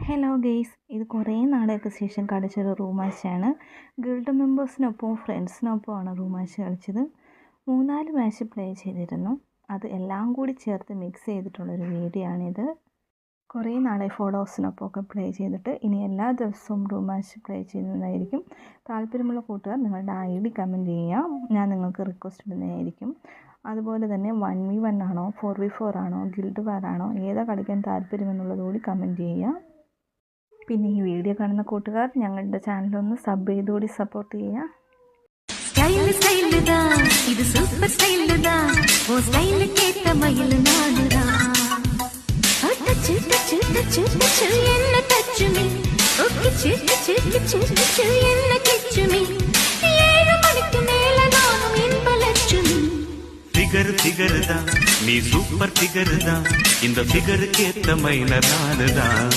Hello guys, ഇത് കുറേ നാളെയൊക്കെ ശേഷം കളിച്ചൊരു റൂം മാച്ചാണ്. ഗിൽഡ് മെമ്പേഴ്സിനൊപ്പവും ഫ്രണ്ട്സിനൊപ്പമാണ് റൂം മാച്ച് കളിച്ചത്. 3-4 മാച്ച് പ്ലേ ചെയ്തിരുന്നു. അത് എല്ലാം കൂടി ചേർത്ത് മിക്സ് ചെയ്തിട്ടുള്ളൊരു വീഡിയോ ആണിത്. കുറേ നാളെ ഫോളോവേഴ്സിനൊപ്പമൊക്കെ പ്ലേ ചെയ്തിട്ട് ഇനി എല്ലാ ദിവസവും റൂം മാച്ച് പ്ലേ ചെയ്യുന്നതായിരിക്കും. താല്പര്യമുള്ള കൂട്ടുകാർ നിങ്ങളുടെ ID കമൻറ്റ് ചെയ്യാം, ഞാൻ നിങ്ങൾക്ക് റിക്വസ്റ്റ് ഇടുന്നതായിരിക്കും. അതുപോലെ തന്നെ 1v1 ആണോ 4v4 ആണോ ഗിൽഡ് വാർ ആണോ ഏതാ കളിക്കാൻ താല്പര്യമെന്നുള്ളത് കൂടി കമൻറ്റ് ചെയ്യാം. പിന്നെ ഈ വീഡിയോ കാണുന്ന കൂട്ടുകാർ ഞങ്ങളുടെ ചാനലൊന്ന് സബ് ചെയ്തുകൂടി സപ്പോർട്ട് ചെയ്യാം. ഇത് സൂപ്പർ ஃபிகர் தான் நீ சூப்பர் ஃபிகர் தான் இந்த ஃபிகருக்கு ஏத்த மைனர் நானுதான்.